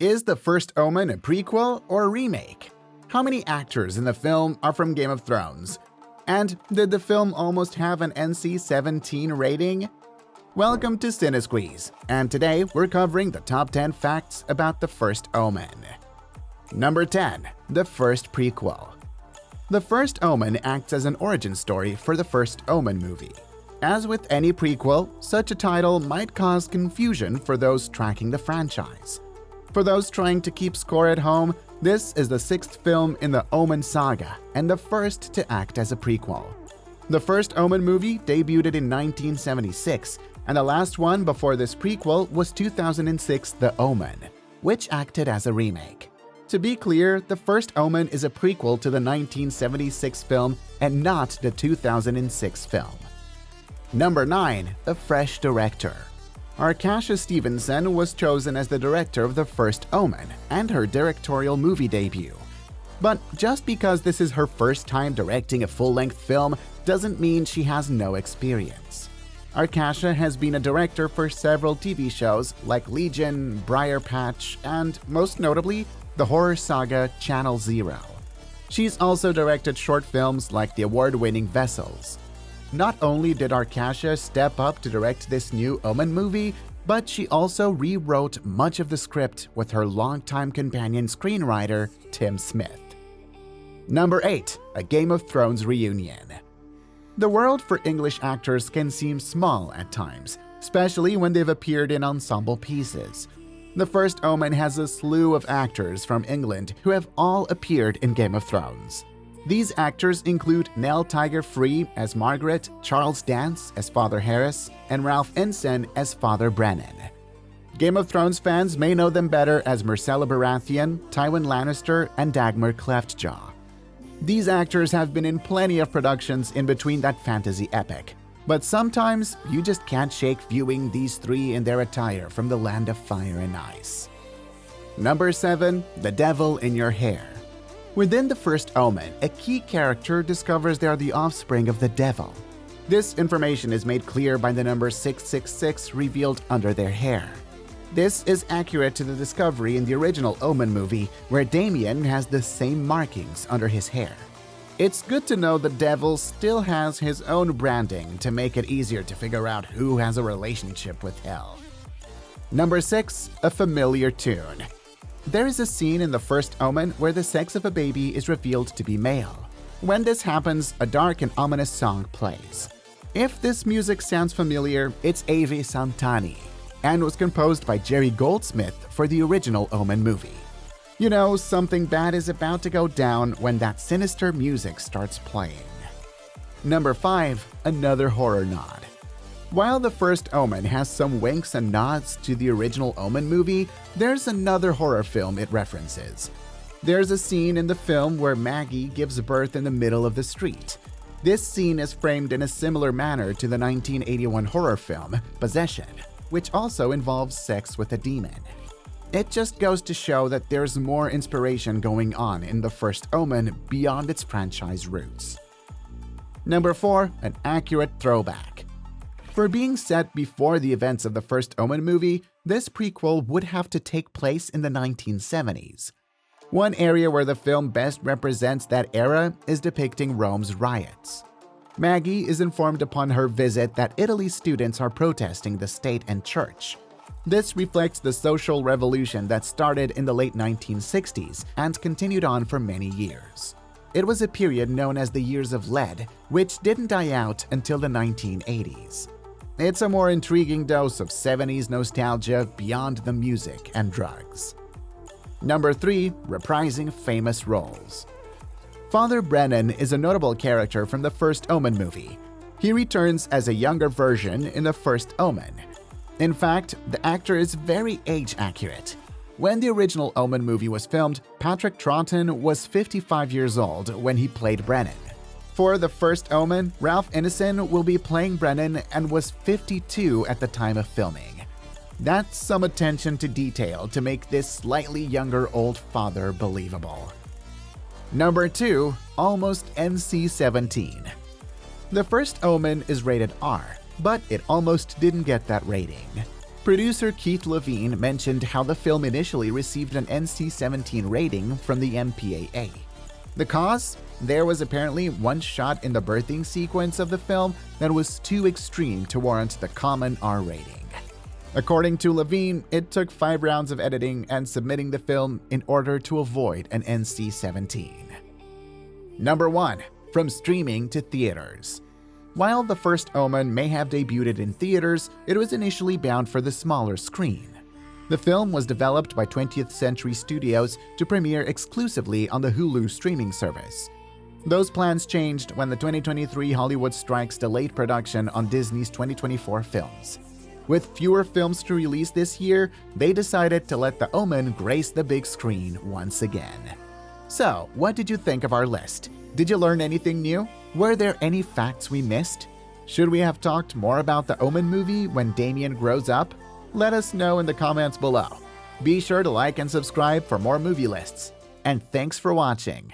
Is The First Omen a prequel or a remake? How many actors in the film are from Game of Thrones? And did the film almost have an NC-17 rating? Welcome to CineSqueeze, and today we're covering the top 10 facts about The First Omen. Number 10. The First Prequel. The First Omen acts as an origin story for the First Omen movie. As with any prequel, such a title might cause confusion for those tracking the franchise. For those trying to keep score at home, this is the sixth film in the Omen saga and the first to act as a prequel. The first Omen movie debuted in 1976, and the last one before this prequel was 2006's The Omen, which acted as a remake. To be clear, The First Omen is a prequel to the 1976 film and not the 2006 film. Number 9. A fresh director. Arkasha Stevenson was chosen as the director of The First Omen and her directorial movie debut. But just because this is her first time directing a full-length film doesn't mean she has no experience. Arkasha has been a director for several TV shows like Legion, Briar Patch, and most notably, the horror saga Channel Zero. She's also directed short films like the award-winning Vessels. Not only did Arkasha step up to direct this new Omen movie, but she also rewrote much of the script with her longtime companion screenwriter, Tim Smith. Number 8. A Game of Thrones reunion. The world for English actors can seem small at times, especially when they've appeared in ensemble pieces. The First Omen has a slew of actors from England who have all appeared in Game of Thrones. These actors include Nell Tiger-Free as Margaret, Charles Dance as Father Harris, and Ralph Ensign as Father Brennan. Game of Thrones fans may know them better as Myrcella Baratheon, Tywin Lannister, and Dagmar Cleftjaw. These actors have been in plenty of productions in between that fantasy epic, but sometimes you just can't shake viewing these three in their attire from the land of fire and ice. Number 7. The Devil in Your Hair. Within The First Omen, a key character discovers they are the offspring of the devil. This information is made clear by the number 666 revealed under their hair. This is accurate to the discovery in the original Omen movie, where Damien has the same markings under his hair. It's good to know the devil still has his own branding to make it easier to figure out who has a relationship with hell. Number 6. A familiar tune. There is a scene in The First Omen where the sex of a baby is revealed to be male. When this happens, a dark and ominous song plays. If this music sounds familiar, it's Ave Santani, and was composed by Jerry Goldsmith for the original Omen movie. You know, something bad is about to go down when that sinister music starts playing. Number 5. Another horror nod. While The First Omen has some winks and nods to the original Omen movie, there's another horror film it references. There's a scene in the film where Maggie gives birth in the middle of the street. This scene is framed in a similar manner to the 1981 horror film Possession, which also involves sex with a demon. It just goes to show that there's more inspiration going on in The First Omen beyond its franchise roots. Number 4. An accurate throwback. For being set before the events of the First Omen movie, this prequel would have to take place in the 1970s. One area where the film best represents that era is depicting Rome's riots. Maggie is informed upon her visit that Italy's students are protesting the state and church. This reflects the social revolution that started in the late 1960s and continued on for many years. It was a period known as the Years of Lead, which didn't die out until the 1980s. It's a more intriguing dose of 70s nostalgia beyond the music and drugs. Number 3. Reprising famous roles. Father Brennan is a notable character from the First Omen movie. He returns as a younger version in the First Omen. In fact, the actor is very age-accurate. When the original Omen movie was filmed, Patrick Troughton was 55 years old when he played Brennan. For The First Omen, Ralph Ineson will be playing Brennan and was 52 at the time of filming. That's some attention to detail to make this slightly younger old father believable. Number 2. Almost NC-17. The First Omen is rated R, but it almost didn't get that rating. Producer Keith Levine mentioned how the film initially received an NC-17 rating from the MPAA. The cause? There was apparently one shot in the birthing sequence of the film that was too extreme to warrant the common R rating. According to Levine, it took 5 rounds of editing and submitting the film in order to avoid an NC-17. Number 1. From streaming to theaters. While the first Omen may have debuted in theaters, it was initially bound for the smaller screen. The film was developed by 20th Century Studios to premiere exclusively on the Hulu streaming service. Those plans changed when the 2023 Hollywood strikes delayed production on Disney's 2024 films. With fewer films to release this year, they decided to let The Omen grace the big screen once again. So, what did you think of our list? Did you learn anything new? Were there any facts we missed? Should we have talked more about the Omen movie when Damien grows up? Let us know in the comments below. Be sure to like and subscribe for more movie lists. And thanks for watching.